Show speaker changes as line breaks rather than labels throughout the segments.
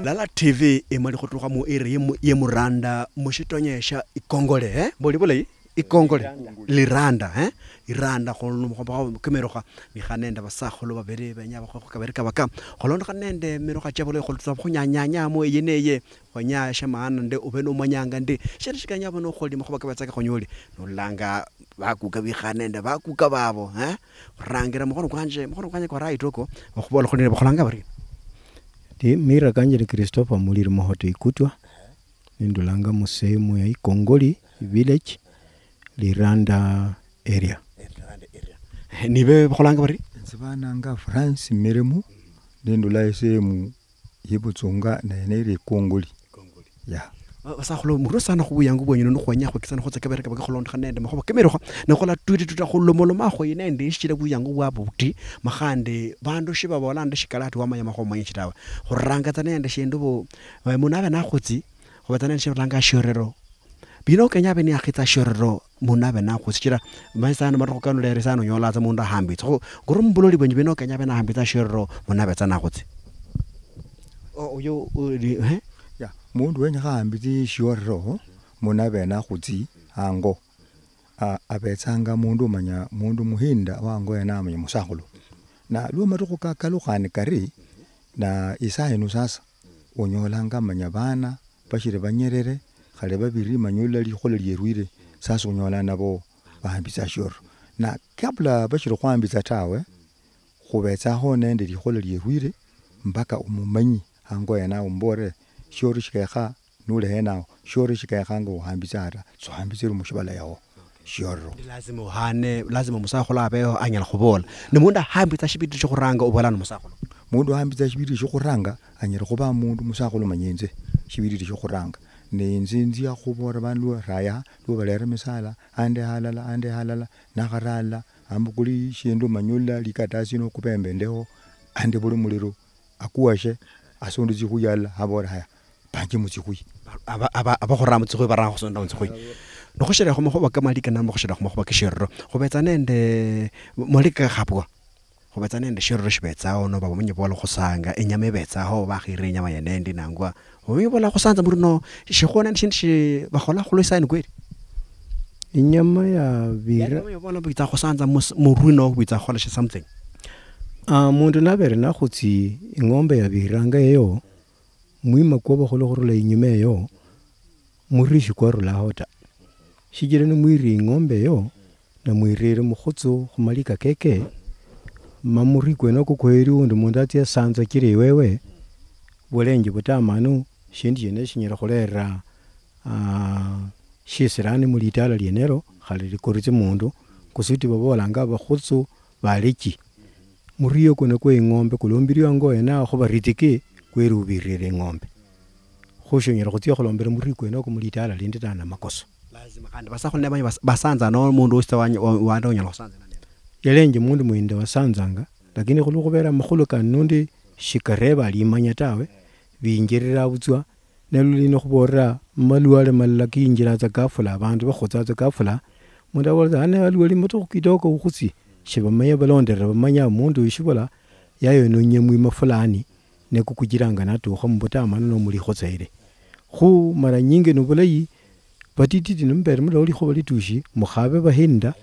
Lala TV emali go tloga mo ere ye Muranda mo shitonyesha ikongole boli bole ikongole liranda iranda go mo kemeroga mi ganenda ba sagolo ba bere ba nya ba go ka bereka ba ka go lona ganende meroga tjabole go tsa go nyanya mo yeneye go nya shamana nde o beno manyanga nde shirishikanya bono go di mo go ba ka ba tsaka go nyole no langa ba ku ka bi ganenda ba ku ka babo rangira mo go kwanje go ra itoko go bola go ne ba go langa bari
di mira kanje ni Christopher Muliri mohoto ikutwa ndulanga musemu ya Ikongoli village Liranda area
nibe bakolanga bari
nzibananga France Miremu ndula semu yibutsonga na ene Kongoli ya
basagolo mo rosana go buyang go bonyeno no go nya go kitsana go tsa kebereka ba go lona ganende mo go kemeroga ne go la tuta go lomolo mago ine ndi shile buyang go wa buti magande bando shiba bolanda shikalati wa manya mago manye chitawa go ranga tsane nda shendo bo mona bana gotsi go batana shiro langa shorero bino kenya bene a khitsa shorero mona bana go tshira ba sana ma go kanu le resano nyola tsa munda hambi go go rumbololi bonye bino kenya bena hambi tsa shorero mona betsana gotsi o yo
ya mundu wenya hambi shorero mona bena gotsi ango abetsanga mundu manya mundu muhinda wango yana amanya musakolo na lo matoko ka kalogane kare na isaino sasa onyolanga manya bana bashire banyerere khale babiri manyola li khole lyeruire sasa onyola nabo bahambisa shoro na kabla bashire kwambisa tawe khubetsa ho nende li khole lyeruire mpaka umumanyi ango yana umbore shoro shikekha nule hena shoro shikekha ngo hambisa ara so hambisa mu shibala yawo shoro
lazima uhane lazima musakolo abeho anyala khobola ne munda hambisa shibiti sho kuranga obolana musakolo
mundu hambisa shibiti sho kuranga anyala khoba mundu musakolo manyenze shibiti sho kuranga ne nzinzi ya khobora bandu raya lo balera misala ande halala na garala ambukuli shendo manyola likatasi no kupembe ndeho ande bulu muliro akuwashe asondo zikuyala habora haya banje mutsikui
aba go rama tsikui ba ra go sonda mutsikui no go shera go mo go ba ka malika na mo go shera go mo go ba ke sherro go betsa nende malika gapwa go betsa nende sherro shibetsa ono ba monye bola go sanga enyame betsa ho ba gire nyama ya nende nangwa o me bola go sanza murino she gona ntshi ba gola go lo sign kwedi
inyama ya bira
ya bola bitsa go sanza murino bitsa gola she something
mundu na bere na gutsi ingombe ya biranga yo muima ko ba golo gore la inyume yo murishi kwa rula hota shigire no muiri ingombe yo na muirere mogotso go malika keke mamuri kwena ko kweri undu mundu atya sanza kire wewe bolenje botamanu shindi yene shinyira golera shisirani mulitala lienero khali likoritse mundu kusuti babolanga bagotso baleki muriyo kone ko ingombe kulombiri ngo ena go baritike kweri ubirire ngombe go shonyera go tya go lombere muri kwena ko mulitala linditana makoso
lazima kandi basakholne abanye basanza no mundu usitawanye wanda onyala kusanza nane
yelenje mundu muinde wasanzanga lakini go lugobera makholo kanundi shikareba limanya tawe bingerera butswa nelulino khobora maluale malaki injira tsa kafula abantu bakhotsa tsa kafula mundu abolza ane alwali moto kidoko ukhusi shibamanya balondera bamanya mundu ishibola yayo no nyemwe mafulani ne kukujiranga nato khambota no muri khotsaire khu mara nyinge no bolayi batititi nombere muloli kho bali tushi mukhabe bahinda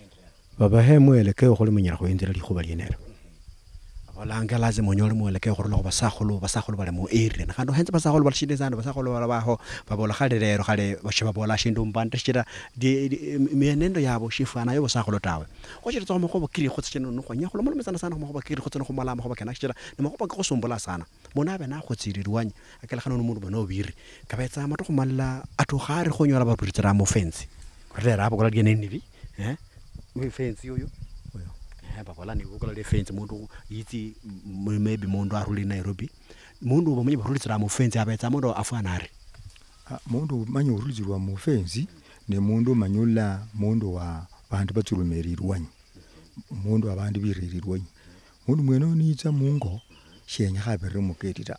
baba hemwele ke go le monyara go endela di go ba lienela
abalanga lazima onyole mo le ke go lo basagolo bale mo area na kando hentse basagolo ba shinde zana basagolo ba ho ba bola khalero khale ba shiba bola shindu mbanda shira di menendo yabo shifana yo basagolo tawe go tshira tso mo go bakiri go tshena no go nya go mo metsana sana go bakiri go tsena go malama go ba kana shira ne mo go ba go sombola sana mona bana go tsiriruwanya akela khano mo bana obiri ka betsa mato go malla atho gare go nyola ba buritsira mo fence re ra ba go la di nene we fence yo ba bola ni go le fence mundu yitsi maybe mundu a rule Nairobi mundu ba monye ba rulitsira mo fence abetsa mundu afanare
mundu manyo rulitsirwa mo fence ne mundu manyola mundu wa bantu batsulumerirwanye mundu abandi biririrwanye mundu mweno nitsa mungo shenya gabere mo kedira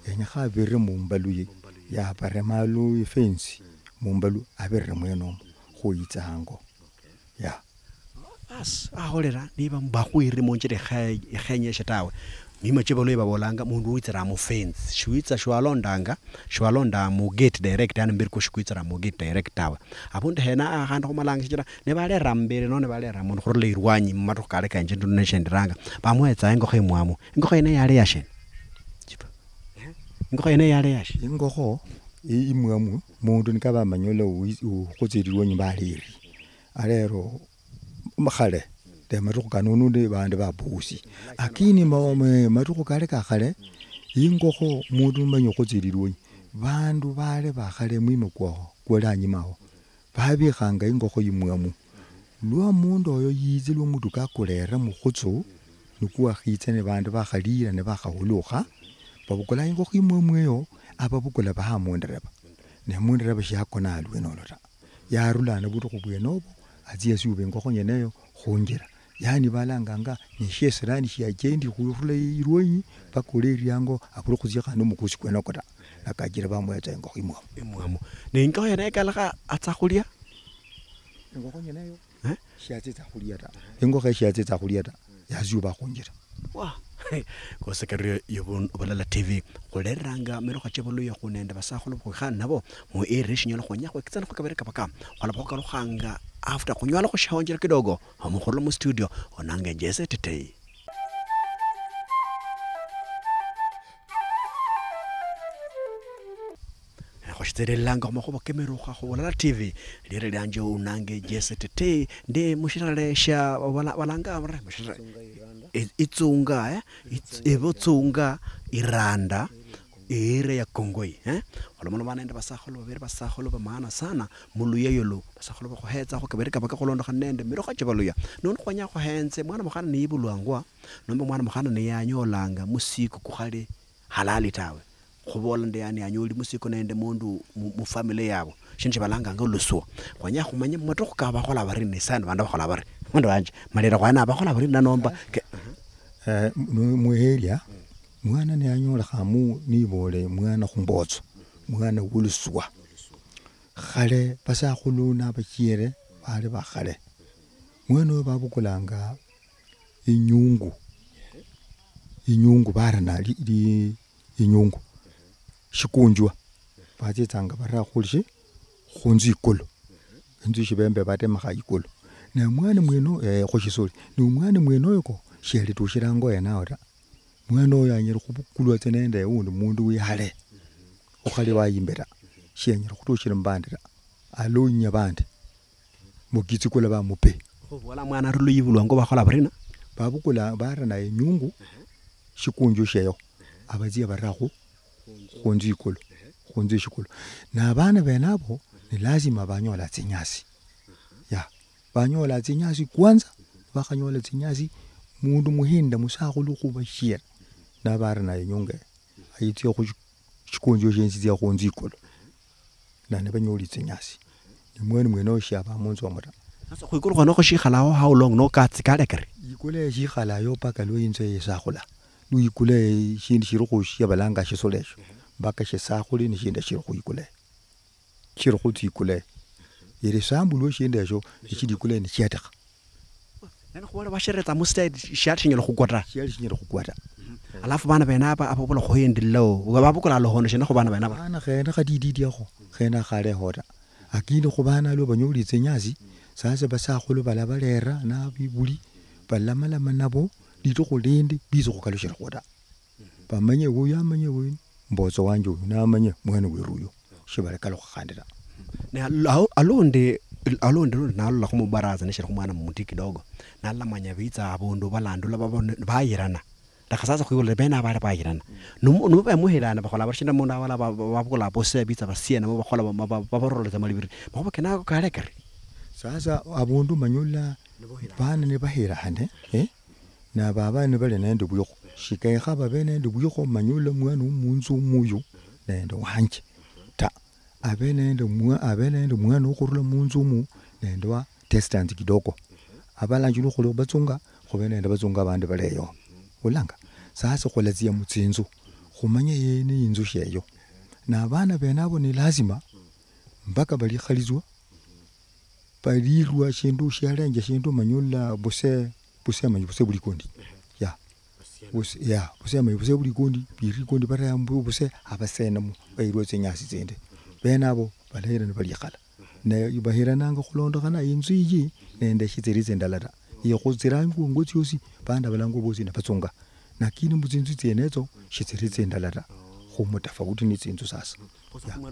yenya gabere mo mbaluye ya bare malu fence mo mbalu abere mweno go itsa hango ya
as a holera ni ba go ire mo ntse de ga e ganye shetawe mima chebolo babolanga mundu witsira mu fence shwitsa shwalondanga shwalonda mu gate direct yani mbiri ko shwitsa mu gate direct tawa abunde hena ahanda kumalanga chira ne bale rambere no ne bale ramundu khorle irwanyi mmatu kale kanje ndu neshendiranga bamwetsa ingo khimwamu ingo khene yale yashe ingo khene yale yashe
ingo kho imwamu mundu nikaba manyola ukhutsirirwa nyibaliri alero makhale de matuko kanunu de bande babusi akini matuko kale kakhale ingokho mundu manyo khutsirirwa bandu bale bakhale mwimo kwela nyimawo babikhanga ingokho imwamu lwa mundu oyo yizilwa mutu kakulera mukhutsu nukuwa khitse ne bandu bakhalira ne bakhahulukha babukula ingokho imwamu eyo ababukula bahamundereba ne mundereba shakona alweno lota yarulana butu kubwenobo aziye siube ingokho nyeneyo khunjira yani balanganga neshesirani shiajendi khurula irwanyi bakole ryango abulu khuzya khano mukusi kwena kota nakajira bamwetsa ingokho imwamu
ne ingokho yene kala atsakhulia
ingokho nyeneyo shiatsetsa khulia ta ingokho shiatsetsa khulia ta yazuba khunjira
wa ko sekere yobon obalala tv kholeranga mero kha chebolo ya khunenda basakholo go khana nabo mo erishinyalo khonya go kitsana go kabereka baka khola go ka khanga after khonyala go shahonjera kidogo mo kholo mo studio onanga jese tetei khoshiterelanga mo go bokemero ga go bolela tv dire lanje unange jese tetei nde mushiralesha balanga bare mushira itsunga ebotsunga iranda ere ya kongoi olomona bana enda basakholo bere basakholo ba maana sana muluya yolo basakholo ba go hetsa go kabereka ba ka golondo khanende mero ga tsebaluya none khonya go hentse mwana mogana ne ibulwangwa nombe mwana mogana ne ya nyolanga musiku ku khale halali tawe go bola nde yani anyoli musiku nende mundu mu family yabo shinje balanga ngoluso khonya go manye motho go ka ba gola bare ne sana banda ba gola bare mundu wanje malera gwana ba gola bare na nomba
muhelia mwana ne anyola khamu nibole mwana khumbotso mwana wuluswa khale basakhuluna bachiere bale bakhale mwana babukulanga inyungu barana li inyungu shikunjwa batsetsanga bara khulishi khunzi ikolo inzu shibembe batema kha ikolo na mwana mweno khoshisoli ni mwana mweno yuko sheli tushirango yena ora mwana oyo anyira kubukulwa tsenende undi mundu wihale ukhali wayimbera shenyira kutushira mbandira alonya bande mugitsi kula ba mupe
wala mwana rulu yibulwa ngo bakhola barina
babukula barana inyungu shikunju sheyo abaziya barahu khunzi shikolo na bana benabo ni lazima banyola tsinyasi banyola tsinyasi kwanza bakhanyola tsinyasi mundu muhinda musakhulu khuba shira nabara naye nyonge ayitse khu shikonjo shenzi ya khunzi ikolo nane banyoli tsinyasi ni mwene oshaba munzu amara
sasa khuyikolo khona go shikhalawo how long no katsi kale kare
ikole shikhalayo paka lo yinzo yesakhula lu ikole shindi shiri khu shabalanga shisolesho baka shisakhuli ni shinda shiri khu ikole shiri khu ikole iri sambu lo shinda sho shidi ikole ni chiataka
nene khwala bashereta mu state shatshinyelo khukwata alafu bana bena apa bola khoyendillo ba bukula lo hono shena go bana bena ba
ana khena khadidi yakho khena khale hora akini go bana lo banyoli tsenyasi sase basakhulu bala balera na bibuli balamala manabo dito go lende bizo go kalushira khoda bamanye wo yamanye wo mbozo wanje na manye mwana weruyo shibale kalo khandira
ne alonde nalo la kumubaraza ne shira kumwana muti kidogo nalla manya bitsa abondo balandula bayirana la khasasa khuyole bena bale bayirana no ba muhelana ba khola ba shinda mona wala ba bukula bose bitsa ba siena ba khola ba rolo za malibiri ba ba kenako kale kare
sasa abundu manyola bana ne bahira hane na baba ne bale nende buyo shikai khaba bene nende buyo manyola mwana umunzu muyo nende wanje ta abene ndo mwana ukhurula munzu mu nendwa distance kidogo abalanjulu kholo batsunga khobene ndo batsunga bande baleyo ulanga sasa kholaziya mutsinzu khumanye yene inzu sheyo na bana benabo ni lazima mpaka bali khalizwa balirwa shindu shalenje shindu manyola buse buli kondi busema buse buli kundi birikundi barayambu buse abasenemu bayirwe tsenyasi tsende benabo balahira ne balikhala ne bahira nanga khulondokhana inzu iyi nende shitsirize ndalata iyo khutsira ngungu tyosi banda balango bosi na batsunga nakini mutsinzu tsenezo shitsirize ndalata khumutafauti ni tsinzu sasa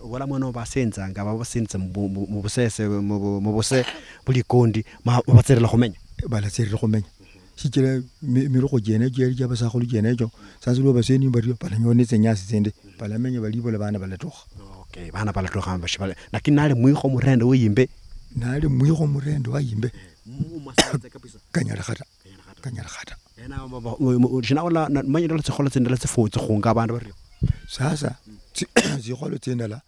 wala mwana basenzanga babasenza mu busese mu buse buli kundi babatserela khumenya
balatserela khumenya shikira miroko jene jeri jabasakhulu jenejo sasa lo baseni bari balanyone tsenyasi tsende balamenya balibola bana balatokha
okay bana balatokha bashibale lakini nali mwikho murende uyimbe
nali mwikho murende wayimbe
mumasenza kabisa
kanyala khata
ena jina wala manya ndala tsikhola tsendela tsifutsi khunga abantu bari
sasa zikholo tsendala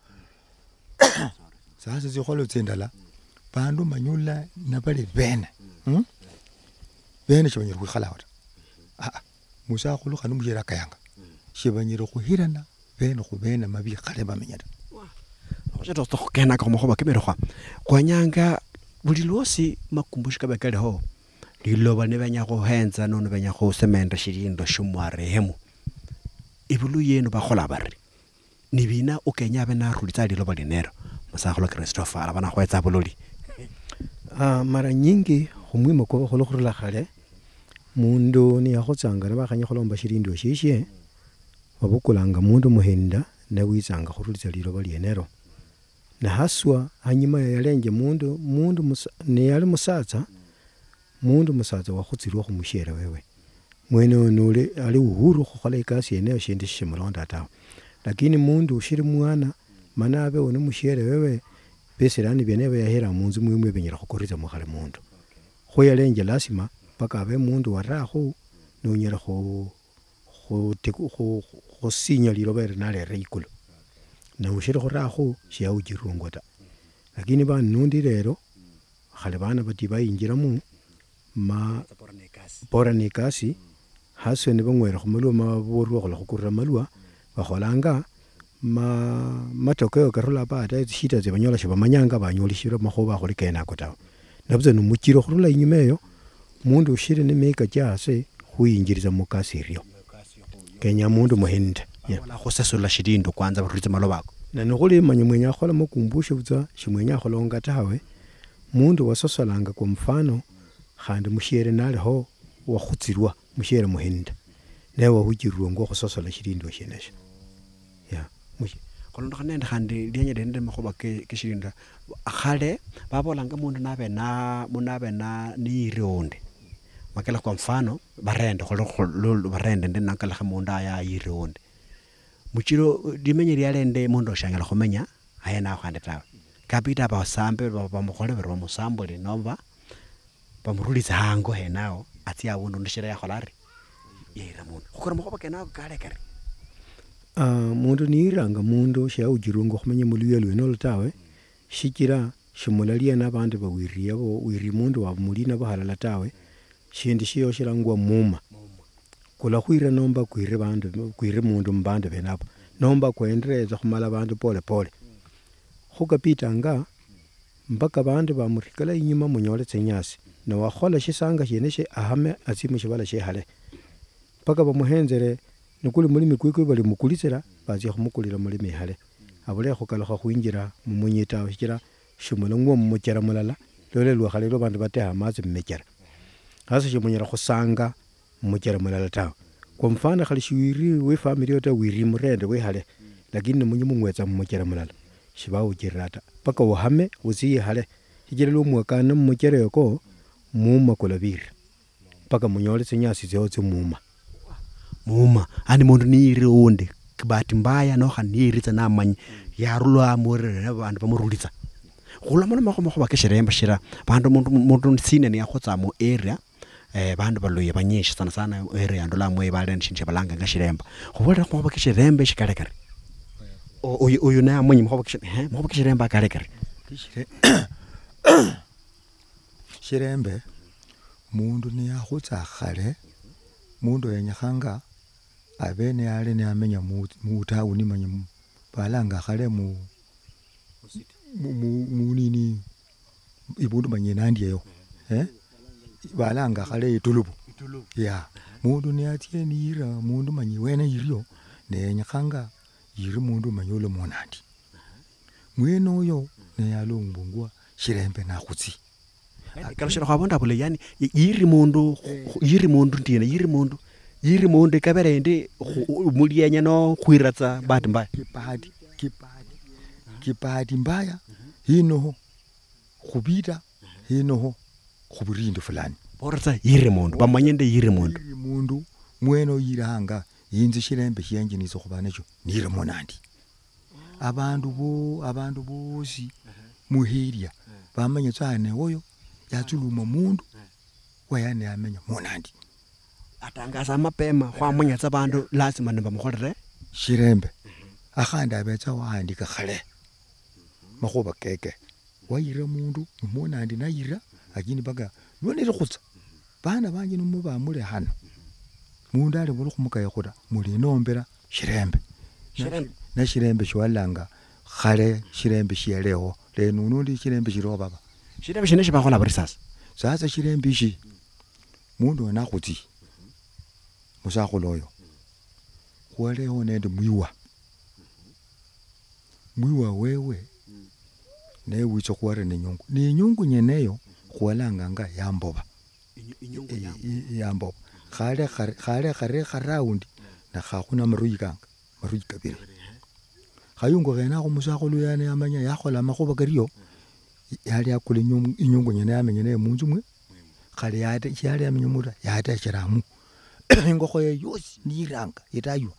sasa zikholo tsendala bandu manyula nabale bene bene shibanyira khukhala wata musakhulu khani mujera kayanga shibanyira khuhirana bene khubene mabi khale bamenyata
ojeto khokena ka mokhoba kemero kha kwanyanga buli losi makumbushi ka bekale ho liloba ne banya go henza no ne banya go semenda shirindo shumware hemu ibulu yenu ba khola bari ni bina o kenya bena rulitsa liloba linero masakholo Christopher abana go etsa bololi
mara nyingi humwimo ko go khurula khale mundu ni ya go tsanga ba khanya kholomba shirindo shishye wabukulanga mundu muhinda na witsanga khurulitsa liloba linero na haswa hanyuma yalenge mundu ne yali musatsa mundu musatsa wa khutsirwa khumushera wewe mwene nule ali uhuru khokhola ikasi yeneyo shindi shimulonda tawe lakini mundu ushiri mwana manabe one mushere wewe besirani benebe yahera munzu mwimwe benyera khukoriza mukhale mundu khoyalenje lasima paka abe mundu warakho nonyera kho sinya liloba nale reikulo na ushiri khorakho shia ujirungo ta lakini ba nundi lero khale bana bati bayinjiramu ma bora nikasi haswe ne bangwera khumulwa maborwa khola khukurira malwa bakholanga matokeo karula bata shita ze banyola shibamanyanga banyolishira makhoba kholi kena kotawo nabze numukiro khurula inyumeyo mundu ushire ne meka kyase khuyinjiriza mukasi ryo kenya mundu muhinda
wala khosesula shirindo kwanza barutse malobako
na nkhole manye mwenya khola makumbushe butsa shimwenya kholonga tawe mundu wasosolanga kwa mfano khandi mushere naliho wakhutsirwa mushere muhinda newa hujirwa ngo khusosola shirindo shenesha
kholondo khanende khandi lienya dende makhoba ke shirinda khale babolanga mundu nabe na niironde makala kwa mfano barende kholo barende ndena kala khamundu aya ironde muchiro dimenyeri yalende mundu oshangala khomenya ayena khande tawe kapita basambe bamukhole bero musambole nova bamurulitsa hango henao ati abundu ndishira yakholari yera mundu khokora makhoba kenao kale kare
mundu niranga mundu sha ujirungo khomenya muluyelo no tawe shikira shimulalia nabandi bawiriye bo wiri mundu wa mulina bahalala tawe shindi shiyo shirangwa muma kula khwira nomba kwire bandu kwire mundu mbande benabo nomba kwendereza khumala bandu pole pole khukapitanga mpaka bandu bamurikala inyuma munyole tsenyasi na wakhola shisanga sheneshe ahame atsimu shibala shehale mpaka bamuhenzere nukuli mulimi kwikwe bali mukulitsira bazi khumukulira mulimi hale abule khukalakha khwinjira mumunyita shikira shimulongwa mumukera mulala lole lwakhale lo bandu bateha amazi mmekera hasa shimunyira khusanga mumukera mulala tawe kwa mfano khali shiwiri we family yota wiri murende we hale lakini munyimu mwetsa mumukera mulala shiba ujirata paka wahame uziye hale shikira lo mwakana mumukera yoko muma kulabiri paka munyole tsenyasi zeotse muma
ani mundu niironde kibati mbaya no khaniritsa namanyi yarulwa amurere bandu bamurulitsa khulama makhomo ba keshiremba shira bandu mundu nsine ne yakhotsa mu area bandu baloye banyishi sana area ndola mwe balende shinje balanga ngashiremba khobole khoba keshirembe shikale kare uyu na amanyi mkhoba keshiremba kale kare
shirembe mundu ni yakhotsa khale mundu yenyakhanga abene ale ne amenya mu tauni manye balanga khale mu nini ibundu manye nandiyeyo balanga khale itulubu ya mundu niatie niyira mundu manyi wene yirio nenyekhanga yiri mundu manyi ule monandi mwene oyo neyalongungwa shirembe nakhutsi
kaloshera khwabonda bule yani yiri mundu ndina yiri mundu kaberende mulienya no khwiratsa bahati mbaya
kipahati mbaya hinoho khubita hinoho khuburindi fulani
boratsa yiri mundu bamanyende yiri
mundu mwene oyiranga yinzi shirembe shiyenjinisa khuba nacho niri monandi abandu bosi muhiria bamanya tsane oyo yatsuluma mundu wayane amenya monandi
atangaza mapema khwamanya tsa bandu lazima nibamukholere
shirembe akhandi abetsa waandika khale makhuba keke wayira mundu monandi nayira lakini baga lwonere khutsa bana banje numuba mule hano mundu ali buli khumukaya khuda muli nombera shirembe na shirembe shwalanga khale shirembe shiyeleho leno nundi shirembe shiro baba
shirembe shine shibakhola buri sasa
shirembe shi mundu nakhuti musakhulu oyo khwaleho nende mwiwa wewe naye witsa khuwara nenyungu nyeneyo khwalanganga yamboba yamboba khale kharaundi nakhakhuna maruyi kabiri khayungu khenakho musakhulu yane yamanya yakhola makhuba kariyo yali akula inyungu nyene yamenya naye munzu mwe khale yali yamenya muta yatecheramu ingokho yosi niranga itaywa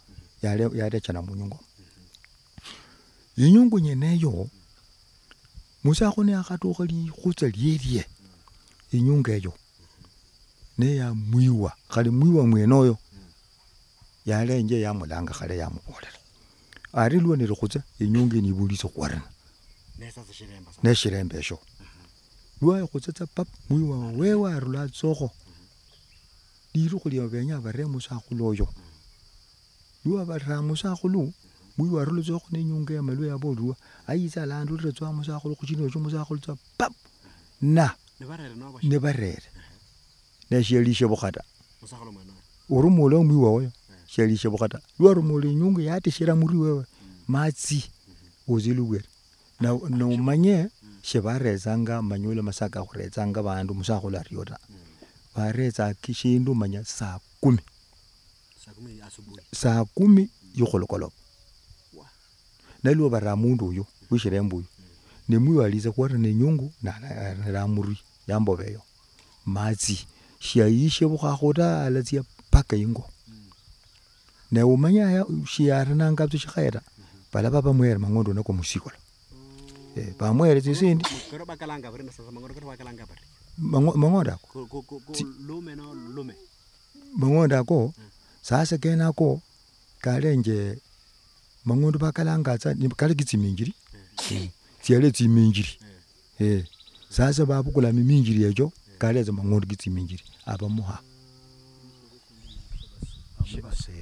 yatechera munyungu inyungu nyeneyo musakhulu yakhatukha likhutsa lyelie inyungu eyo neya mwiwa khali mwiwa mwenoyo yalenje yamulanga khale yamubolela ari lwonere khutsa inyungu nibulisa khwarana neshirembe esho lwaye khutsatsa pap mwiwa wewe arula tsokho liru lya benya bare musakhulu oyo lwa barra musakhulu mwiwa arula tsokho nenyungu yamalwe yabolwa ayitsa landu letswa musakhulu khuchino tsho musakhulu tsa pap na ne barere neshelishe bukhata urumulo mwiwa oyo shelishe bukhata lwarumulo inyungu yatishira muri wewe matsi uziluwere na umanye shebarezanga manyule masaka khurezanga bandu musakhulu ariyota bareza kishindu manya saa 10 yokholokolo nalwo bara mundu uyo wishirembu uyo nemwiwaliza kwara nenyungu na muri yambobeyo matsi shiyishe bukhakhoda alatsia paka ingo ne umanya shiyarana ngabyo shikhayera bala baba mwere mangondo nako musikola bamwere tsisindi mangoda mangoda ko sasa kenako kalenje mangondo bakalangatsa kale kitsiminjiri tiale tsiminjiri sasa babukula miminjiri ejo kaleza mangondo kitsiminjiri abamuha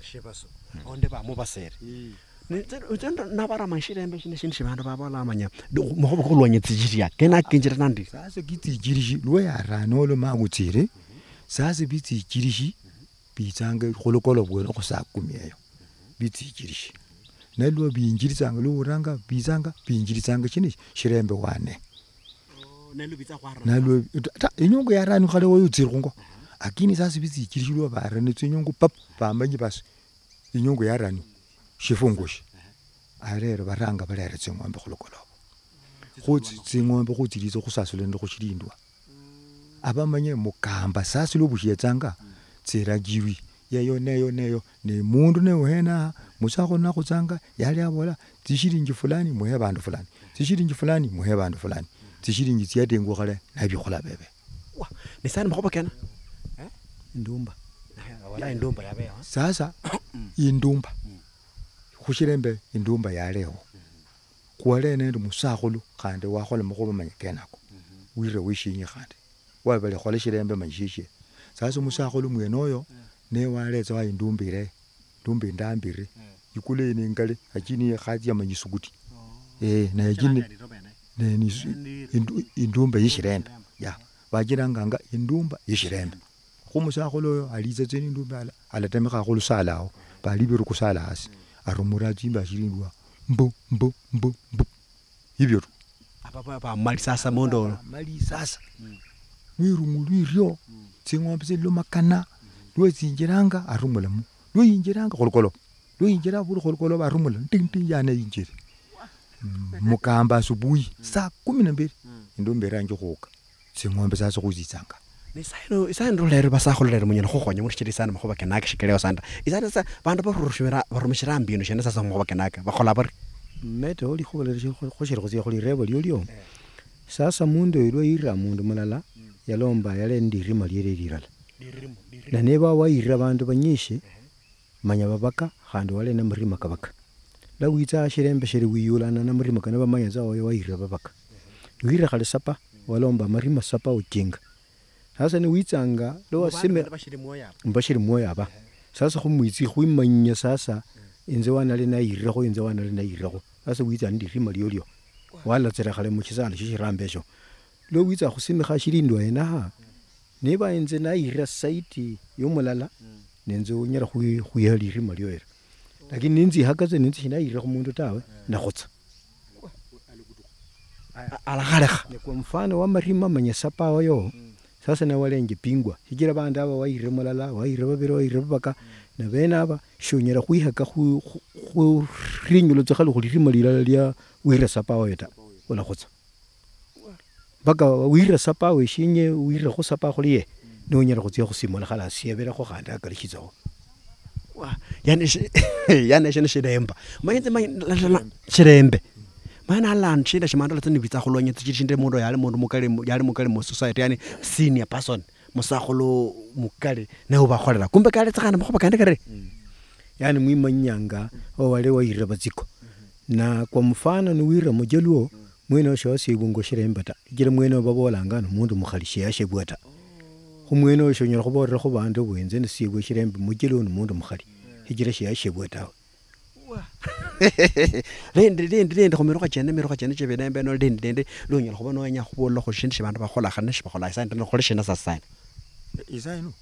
shibaso onde bamubasere nabara mashirembe shine shibandu babalamanya mukhobo khulwanya tsijiriya kena kinjira nandi
sasa kitijirishi lwayarano lo magutsire sasa bitijirishi bitsanga khulokolo bweno khusa 10 eyo bitijirishi nalwo binjirisanga luranga bizanga binjirisanga chini shirembe wane nalwo inyungu yarani khale woyutsire khungo akini sasa bitijirishi lwa barane tsinyungu pap bamanyi basi inyungu yarani shifungushi arero baranga balere tsingombe khulokolo khutsi tsingombe khutsilizo khusasulende khushilindwa abamanye mukamba sasa lobushiyetsanga tsiragiwi yeyo neyo ne mundu newena musakho nakhutsanga yali abola tsishilingi fulani muhe bandu fulani tsishilingi fulani muhe bandu fulani tsishilingi tsiyatengu khale nabikhola bebe
ni sana makhobo kena
indumba
wala indumba yabe
sasa indumba khushirembe indumba yaleho khwale nende musakhulu khande wakhola makhobo manya kenako wire wishinyi khande wabele khola shirembe manyishishe sasa musakhulu mwenoyo ne waletsa wa indumbire ndumbi ndambire ikule ni ngale akini khati ya manyisukuti na yakini indumba yishirembe ya bajiranganga indumba yishirembe khumusakhulu oyo aliza tseni ndumbala alatemekha khulusala awo bali biru kusala hasi arumura chimba shilindwa mbu hivyo tu
apa mali sasa mondo
mali sasa wirungu lwiryo tsing'ombe zilo makana lwezinjiranga arumulamu lwinjiranga kholokolo lwinjira buli kholokolo barumula tinti yana injiri mukamba asubuhi saa 12 ndo mbera nje khuka tsing'ombe sasa khuzitsanga
isaino lero basakholo lero munyana go gonya mo tshedi sana mo go bakenaka shikeleo sanda isaino sa bantu ba rumishira mbino shena sasa mo go bakenaka ba khola bari
mete oli khobole go shiri go tsia go lirebo lyo sasa mundu ilo ira mundu mulala yalomba yale ndirima lire lirala na neba waira bantu banyishe manya babaka khandi wale na mrima kabaka la witsa shirembe shiri wiyulana na mrima kana bamanya za waira babaka wira khale sapa walomba marima sapa ukinga sasa ni witsanga lo wasime mbashiri moya ba sasa khumwitsi khwimanya sasa inze wana le na ira go inze wana le na ira go sasa witsa ndirima lyo wala tsera khale mu chisana shishirambe sho lo witsa khusime kha shirindwa ena ha neba inze na ira site yo mulala nenze unyara khuyali rima lyo era lakini ninzi hakaze ninzi hina ira go mundu tawe na khotsa
ala khalekha
kwa mfano wa marima manya sapa wayo sasa na walenge pingwa higira banda aba waire mulala waire babiro waire babaka na bena aba shonyera khuyaka khu rinyulo tsakhalo khu rima lila lya wira sapa wayo ta wala khotsa baka wira sapa we shinye wira go sapa go liye no nyera go tsia go simola khala siebela go ganda ka lehitsago
wa yana shene shiremba mayetse shirembe mana lan chida shimandala tsini bitsa go lonya tshinde mondo yale mondo mokale mo society yani senior person mosagolo mokale ne o ba kholela kumbe ka le tsagana mo go bakande kare
yani muimanyanga o wale wa ira batsiko na kwa mfano ni wira mojeluo mwene sho sibungo shirembata jira mwene babolanga no mundu mukhalishi ya shebwata khumwene sho nyira khoborera go bande bwenze ne sibwe shirembe mojeluo no mundu mukhali hijira shi ya shebwata
Lende go mero ga tsene tshebe na mbeno lende lo nyala go bona wa nya go bolla go shintse bantu ba gola gane ba gola isa ntene go le shena sa sign
isaino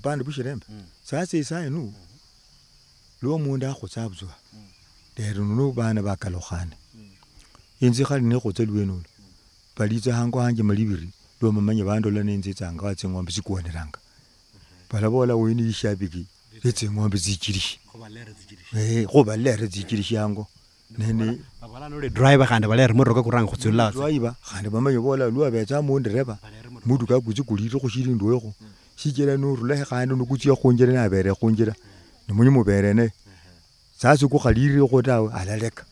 bande bushirembe sasa isaino lo mundu a go tsabuzwa lero no bana ba kalogane inzi khali ne go tselweno balitsa hango hanje malibiri lo mamanya bantu la nenze tsanga wa tsengwa mbisikuoneranga balabola wini ishabiki letsengwa mbizikirishi go ba lere tsikirishi yango nene
babala no le driver khande balere mo roka kurang go tsula
driver khande mamanya bola lo betsa mo ndireba mudu ka butsi kulire go shirindo ego shikela no rula khande no kutsi go njere na bere go njira ne munyi mo bere ne sasa go khalire go tawe alaleka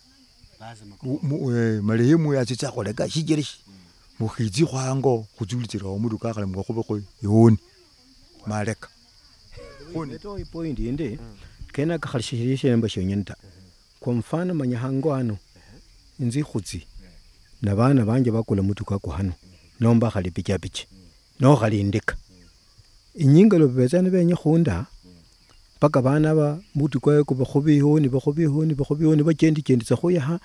malehemu ya tsitsa go leka shikirishi mo khitsi gwango go tsulitsira go mudu ka gale mo go be go yoni maleka
khone to point inde kena ka khalishiri shemba shonyenta kwa mfano manyahango ano inzi khutsi na bana banje bakula mutuka ko hano nomba khali picha no khali indika inyingalo bezana benye khunda paka bana ba mutuka ko bakhobihoni ba kenditsa go ya ha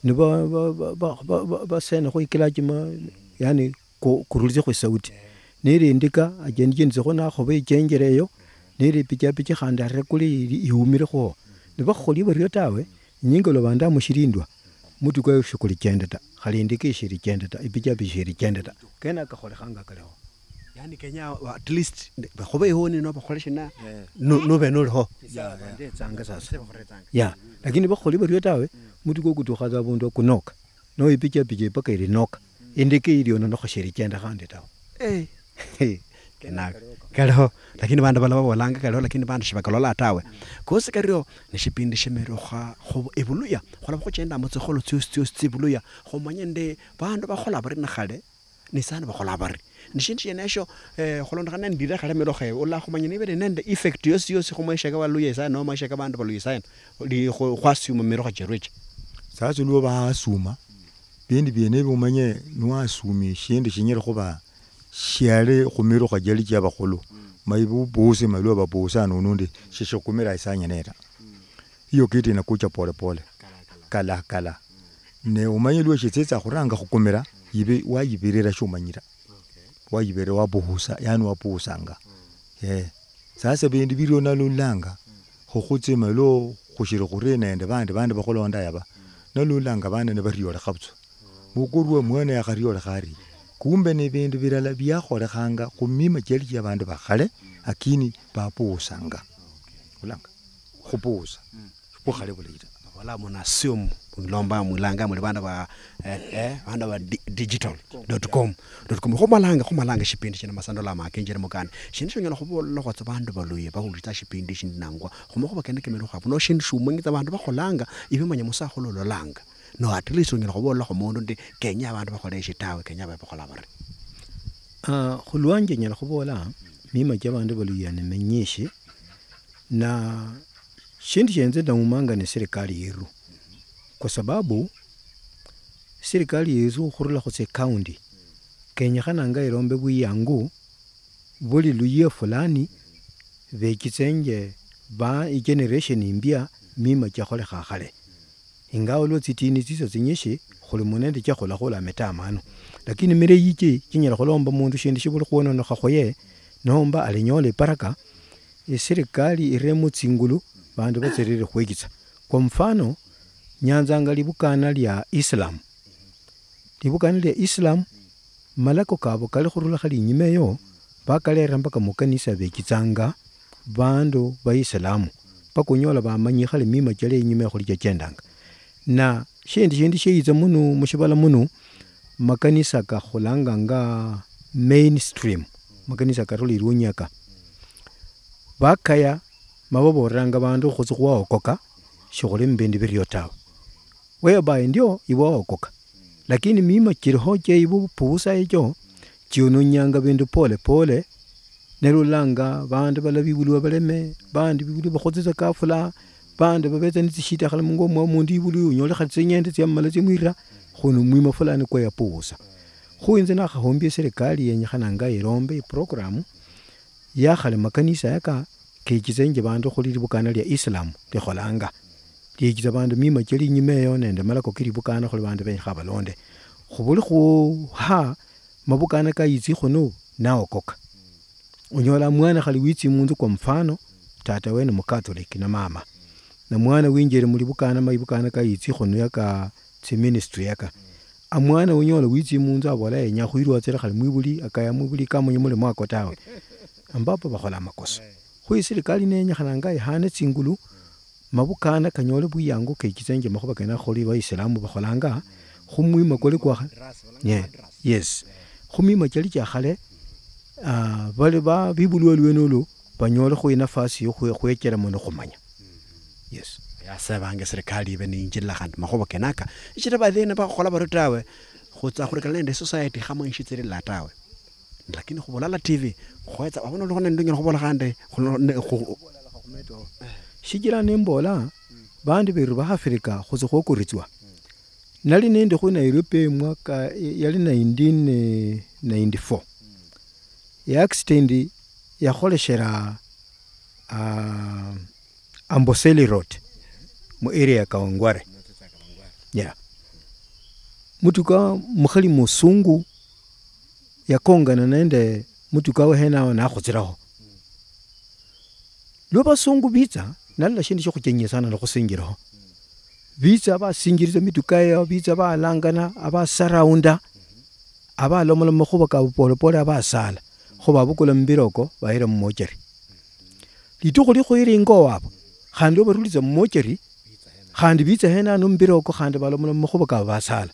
ne ba sena go ikelaje ma yani ko kurulise go sauti ne re indika agenditse go na go be kengereyo nere picha khanda rekuli ihumire go ne ba kholi ba ryo tawe nyingolo banda mushirindwa mutu kwa shukuli kendeta khali indike shiri kendeta ipicha shiri kendeta kena ka khole khanga kaleho
yani Kenya at least ba khobe honi no ba khole shina no be no ho
ya bande tsanga sasa ya lakini ba kholi ba ryo tawe mutu ko kutu khaza bundo kunoka no ipicha paka iri noka indike iri no shiri kenda khande tawe
kena kalo lakini bandu bala bolanga kalo lakini bandu shibakalola tawe kosi kario ne shipindi shemero kha go ebuluya go la go tshenda motse go lo tsibuluya go manyende bandu ba gola bari na gale ni sana ba gola bari ni shintshi yenesho go longa nna ndira gale mero ge o la go manyene be nende effect yo go moshaka ba luya sa no mashaka bandu ba luya sa di go assume mero ga jerwetše
sasa lo ba asuma bindi biene bo manye no asumi shinde shinyere go ba shiale go mero ga jeli tya ba golo maibu bose malo ba bosa no nonde shisho kumera isanya neta hiyo kiti na kucha pole pole kala ne umanye lo shitsetsa go ranga go komera yibe wa yibirera shumanyira wa yibere wa bohusa yani wa bohusanga sasa bindu bilio nalulanga khutsima lo khushiri khuri nende bandi bakhulonda yaba nalulanga bana ne bariyole khabutso mukurwa mwana yakhariyole khari kumbe ne bindu birala byakholekhanga khumima cheli cha bandu bakhale akini bapuusanga ulanga khupuusa bukhale bulita
wala muna assume mulomba mulanga muli bana ba digital.com khumalanga shipindi china masando la makenjere mukana shindu shonyala khubolla khotsa bandu baluye bahulita shipindi shinangwa khumokho bakende kemelo khabo no shindu shumengitsa bandu bakholanga ibimanya musakholo lolanga no at least onyala khubolla khomundu ndi kenya bandu bakhole shitawe kenya bakhola bari
khulwanje nyala khubola mima cha bandu baluye nemenyeshe na shindu shenze ndaumanga ni serikali yeru kwa sababu serikali yezu khurula khutse county kenya khananga irombe buyangu buli luye fulani vekitsenje ba generation imbia mima cha khole khakhale ingawa lo tsitini tsiso tsinyeshe khuli munende cha khola khola metamano lakini mire yiki kinyala kholomba mundu shindu shibuli khwono no khakhoye nomba alinyole paraka serikali iremu tsingulu bandu batserere khwekitsa kwa mfano nyanzanga libukana lya Islam malako kabo kali khurula khali nyimeyo bakalera mpaka mukanisa bekitsanga bandu ba Islamu pakunyola bamanyi khali mima chale nyime khuli chendanga na shendi sheyiza munu mushibala munu makanisa ka khulanga nga mainstream makanisa karuli runyaka bakaya maboboranga bandu khutsukhwa okoka shikhole mbindi biryo tawe whereby ndio ibo okoka lakini mima chiriho che ibo puusa echo chiononyanga bindu pole pole nerulanga bandu balabibulwa baleme bandu bibuli bakhotsa kafula bandu babetsa nitsishita khala mungo mundu ibuli unyole khatse nyende tsyamala tsimwira khono mwima fulani kwa ya puusa khuinze na khahombye serikali yenyakhananga irombe program ya khale makanisa yaka kekizenje bandu khulili bukana lya Islam likholanga likiza bandu mima cheli nyimeyo nende malako kili bukana khuli bandu benkha balonde khubuli khuha mabukana kayitsi khono naokoka unyola mwana khali witsi munzu kwa mfano tata wene mukatholiki na mama na mwana winjere muli bukana maibukana kayitsi khono yaka tsi ministry yaka amwana unyola witsi munzu abola yenya khwirwa tsere khali mwibuli akaya mwibuli kamunye muli mwako tawe ambapo bakhola makosa khui serikali nenya khananga ihane tsingulu mabukana kanyole buyangu kekizenje makhoba kana kholi ba Islamu bakholanga khumwima kole kwa yes khumima chali cha khale bale ba bibulwa lwenolo banyole khu nafasi yo khwekera muno khumanya yes
yasebange serikali ibe ninjilla khandi makhoba kenaka ichira badene ba khola barutawe khutsa khurikalende society khamanshitsere latawe lakini khubolala TV khwetsa abona lo khona ndongela khubola khande shijira nembola bandu beru ba Africa khutse khokuritswa nali nende khu Nairobi mwaka yali 1994 ya accident ya kholeshera Amboseli Road mu area ka Wangware yeah mutuka mukhali musungu yakongana nende mutuka we hena na khutsiraho lo basungu bitsa nalla shindu sho khukenyesana lo khusingiraho bitsa basingiriza mituka ya bitsa balangana abasaraunda abalomola makhuba ka pole pole abasala khoba bukula mbiroko bahira mmojeri litukho likhoire ingo wabo khandi baruliza mmojeri khandi bitsa hena no mbiroko khandi balomola makhuba ka basala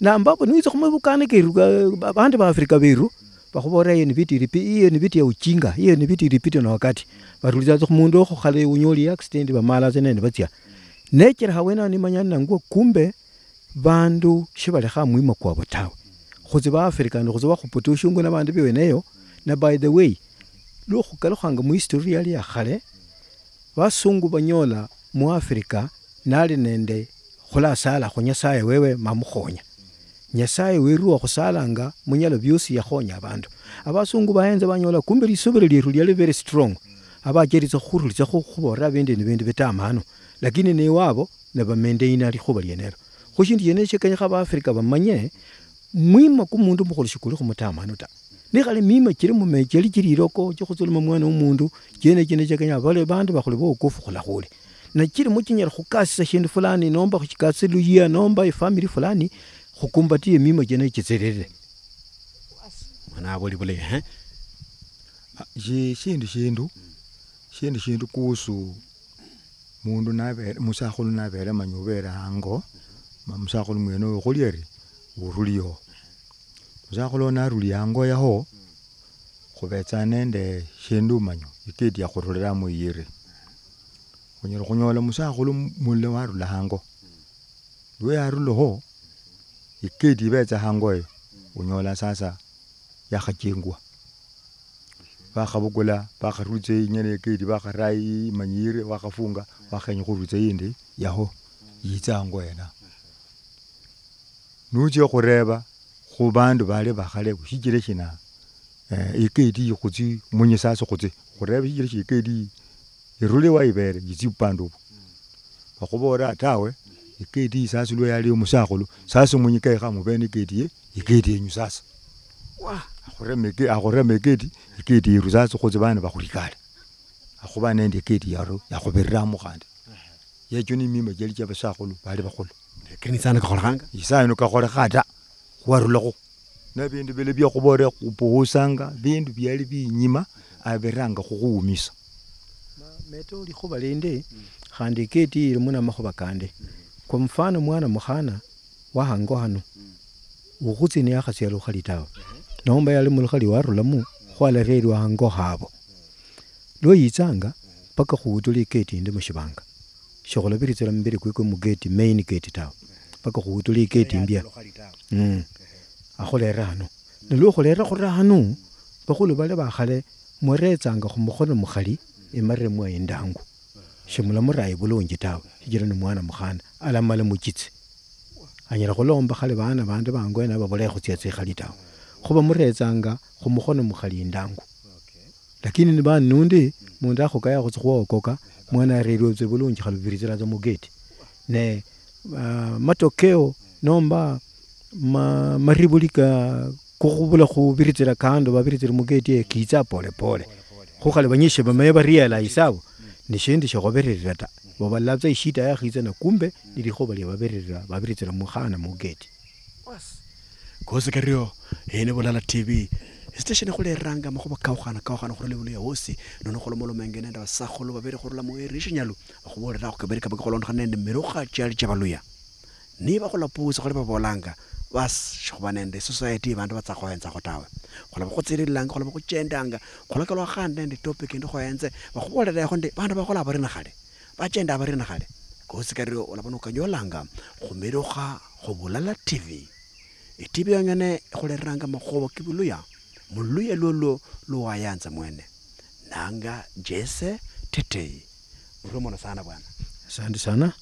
na ambapo niwitsa khumabukana keruka bandu ba Afrika beru bakhubora yeni biti ripi iyo ni biti ya uchinga iyo ni biti ripito na wakati baruliza khumundu okho khale unyoli accident bamala zenene batya nature hawena ni manyana ngo kumbe bandu shibale kha mwima kwa botawe khutse ba Africa ndo khutse ba khuputushungu na bandu beweneyo na by the way lo khukalokhanga mu history yali ya khale basungu banyola mu Africa nali nende khula sala khunyasaye wewe mamukhonya nyasaye weruwa khusalanga munyalo byosi yakhonya abantu abasungu bayenza banyola kumbe lisobero lyeru lyali very strong abajeritsa khurulitsa khubora bende ne bende betamano lakini ne wabo ne bamendeina likhuba lyenero khushindi yene chekanya khaba Africa bamanye mwima kumundu mukhulu shikuli khumutamano ta
nikhali mima chiri mumecheli chiriroko chikhusuluma mwana omundu chene chine chakenya bale bandu bakhuli bokufu khulakhule na chiri muchinyala khukasisa shindu fulani nomba khuchikasisa luya nomba ifamily fulani khukumbatie mima chene chitserere
mwana boli bole
shindu kuhusu mundu nabere musakhulu nabere manyubera hango musakhulu mwene ukhulieri uruliyo musakhulu naruli hango yaho khubetsa nende shindu manyo ikedi ya khurulira muyire kunyira kunyola musakhulu mulle warula hango lwe yaruloho ikedi betsa hango unyola sasa yakhachingwa bakhabukula bakharutse inyene ikedi bakharai manyire bakhafunga bakhenya khurutse yindi yaho yitsango yena nuje khureba khu bandu bale bakhale bushikire shina ikedi khutsi munyisasa khutsi khureba shikire shikedi irule waibere yitsi pandu bakhobora tawe ikedi sasa lwe yali umusakhulu sasa munyika kha mubene ikedi yenyu sasa akhureme ikedi irusasa khutsi bana bakhulikale akhuba nende ikedi yaro yakhuberera mukhande yecho ni mima jeli chabasakhulu bali bakhulu
kini sana kakholanga
isano kakhola khata warulako na bindu bile bya khubora kupuusanga bindu byali binyima aberanga khuumisa
meto likhuba linde khandi ikedi iri muna makhuba kande kwa mfano mwana mukhana wahango hano ukhutsi ni akhasialo khalitawa nomba yali mulukhali warulamu khwala rerwa hango habo lo yitsanga paka khutula ikedi ndi mushibanga shokhola biritsela mbiri kwikwe mugeti main gate tawa paka khutula ikedi mbya akholera hano nilo kholera khura hano bakhulu bale bakhale moretsanga khumukhono mukhali emarre mwa indangu shimula murai bulungi tawa hijira ni mwana mukhana alamala muchitsi anyala khulomba khale bana bande bangwena babole khutsetsa khali tawa khuba muretsanga khumukhono mukhali indangu lakini ni bana nundi mundu akhokaya khutsikhuokoka mwana arerwe bze bulungi khalubiritsela za mugeti ne matokeo nomba maribulika kukhubula khubiritsela kando babiritsela mugeti kitsa pole pole khukhale banyeshe bamaye barealize abo ni shindi shokhoberera ta babalabza ishita yakhitsa na kumbe nilikhoba lya baberera babiritsela mukhana mugeti
koze kario ene Bulala TV station khuleranga makhuba kaukhana khurole bulo yosi nono kholomolo mengene nda basakholo babere khurula moeri shinyalo khubolera go kabereka bakholonga nende merokha tshali tshabaluya niba khola pusa khole babolanga bas shobanende society bantu batsakhoyenza khotawe khola bokhotsirilanga khola bokutshendanga khola kalwa khande ndi topic ndi khoyenze bakhubolera khonde bantu bakhola barina khale bachenda barina khale koze kario olabona kanyolanga khumerokha go Bulala TV itibi yangane kholeranga makhobo kibuluya muluya lolo lo wayanza mwene nanga Jesse Tetei uromona sana bwana
asante sana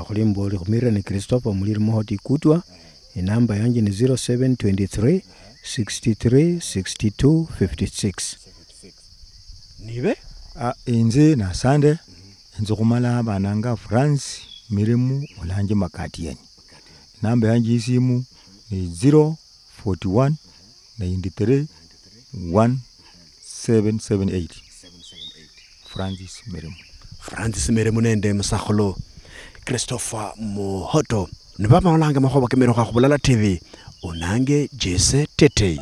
khulimboli khumira ni Christopher muliri mohoti kutwa inamba yanje ni 0723 63 62 56
nibe
inze na sande inze khumala abananga France mirimu olanje makati yenye namba yanje isimu ni 041 93 1778 Francis
Meremu nende musakholo Christopher Mohoto nibaba olanga makhoba kemerokha go Bulala TV unange Jesse Tetei.